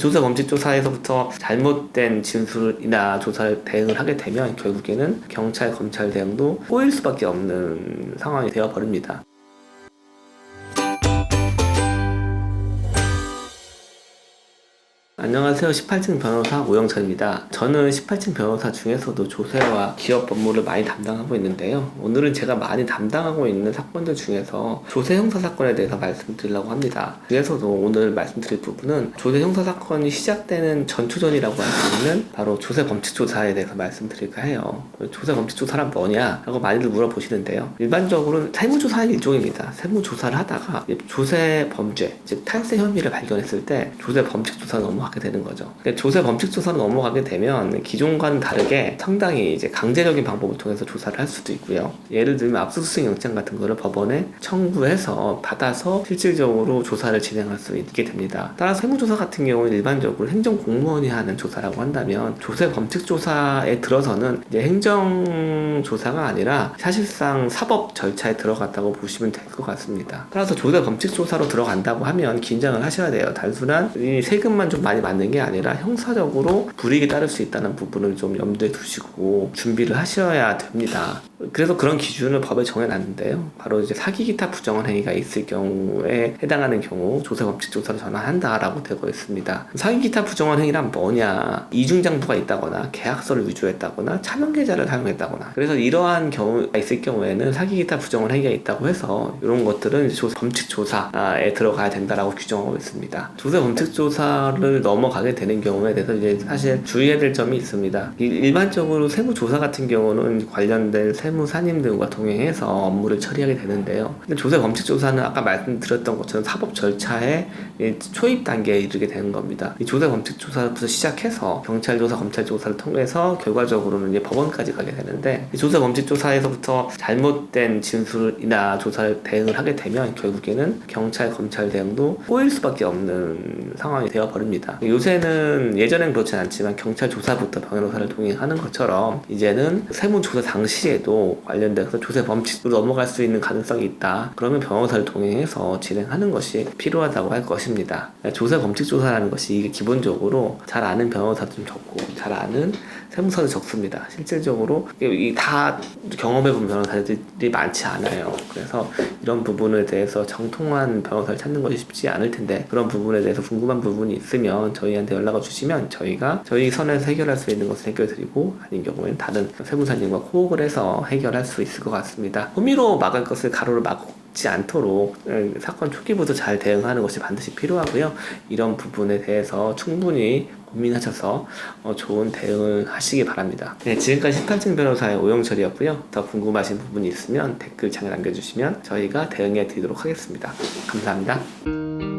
조사검칙조사에서부터 잘못된 진술이나 조사를 대응을 하게 되면 결국에는 경찰, 검찰 대응도 꼬일 수밖에 없는 상황이 되어버립니다. 안녕하세요. 18층 변호사 오영철입니다. 저는 18층 변호사 중에서도 조세와 기업 법무를 많이 담당하고 있는데요. 오늘은 제가 많이 담당하고 있는 사건들 중에서 조세 형사 사건에 대해서 말씀드리려고 합니다. 그래서도 오늘 말씀드릴 부분은 조세 형사 사건이 시작되는 전초전이라고 할 수 있는 바로 조세 범칙 조사에 대해서 말씀드릴까 해요. 조세 범칙 조사란 뭐냐? 라고 많이들 물어보시는데요. 일반적으로는 세무조사의 일종입니다. 세무조사를 하다가 조세 범죄, 즉 탈세 혐의를 발견했을 때 조세 범칙 조사를 넘어가게 되는 거죠. 조세 범칙 조사로 넘어가게 되면 기존과는 다르게 상당히 이제 강제적인 방법을 통해서 조사를 할 수도 있고요. 예를 들면 압수수색 영장 같은 거를 법원에 청구해서 받아서 실질적으로 조사를 진행할 수 있게 됩니다. 따라서 세무조사 같은 경우는 일반적으로 행정공무원이 하는 조사라고 한다면 조세 범칙 조사에 들어서는 이제 행정조사가 아니라 사실상 사법 절차에 들어갔다고 보시면 될 것 같습니다. 따라서 조세 범칙 조사로 들어간다고 하면 긴장을 하셔야 돼요. 단순한 이 세금만 좀 많이 맞는 게 아니라 형사적으로 불이익이 따를 수 있다는 부분을 좀 염두에 두시고 준비를 하셔야 됩니다. 그래서 그런 기준을 법에 정해놨는데요. 바로 이제 사기 기타 부정한 행위가 있을 경우에 해당하는 경우 조세 범칙 조사를 전환한다라고 되어 있습니다. 사기 기타 부정한 행위란 뭐냐? 이중장부가 있다거나 계약서를 위조했다거나 차명 계좌를 사용했다거나 그래서 이러한 경우가 있을 경우에는 사기 기타 부정한 행위가 있다고 해서 이런 것들은 조세 범칙 조사에 들어가야 된다라고 규정하고 있습니다. 조세 범칙 조사를 넘어가게 되는 경우에 대해서 이제 사실 주의해야 될 점이 있습니다. 일반적으로 세무조사 같은 경우는 관련된 세무사님들과 동행해서 업무를 처리하게 되는데요. 근데 조세 범칙 조사는 아까 말씀드렸던 것처럼 사법 절차의 초입 단계에 이르게 되는 겁니다. 이 조세 범칙 조사부터 시작해서 경찰 조사, 검찰 조사를 통해서 결과적으로는 이제 법원까지 가게 되는데 이 조세 범칙 조사에서부터 잘못된 진술이나 조사를 대응을 하게 되면 결국에는 경찰, 검찰 대응도 꼬일 수밖에 없는 상황이 되어버립니다. 요새는 예전엔 그렇진 않지만 경찰 조사부터 변호사를 동행하는 것처럼 이제는 세무조사 당시에도 관련돼서 조세 범칙으로 넘어갈 수 있는 가능성이 있다. 그러면 변호사를 동행해서 진행하는 것이 필요하다고 할 것입니다. 조세 범칙 조사라는 것이 이게 기본적으로 잘 아는 변호사도 좀 적고 잘 아는 세무사도 적습니다. 실질적으로 다 경험해본 변호사들이 많지 않아요. 그래서 이런 부분에 대해서 정통한 변호사를 찾는 것이 쉽지 않을 텐데 그런 부분에 대해서 궁금한 부분이 있으면 저희한테 연락을 주시면 저희가 저희 선에서 해결할 수 있는 것을 해결드리고 아닌 경우에는 다른 세무사님과 코업을 해서 해결할 수 있을 것 같습니다. 혐의로 막을 것을 가로로 막지 않도록 사건 초기부터 잘 대응하는 것이 반드시 필요하고요. 이런 부분에 대해서 충분히 고민하셔서 좋은 대응을 하시기 바랍니다. 네, 지금까지 18층 변호사의 오영철이었고요. 더 궁금하신 부분이 있으면 댓글창에 남겨주시면 저희가 대응해 드리도록 하겠습니다. 감사합니다.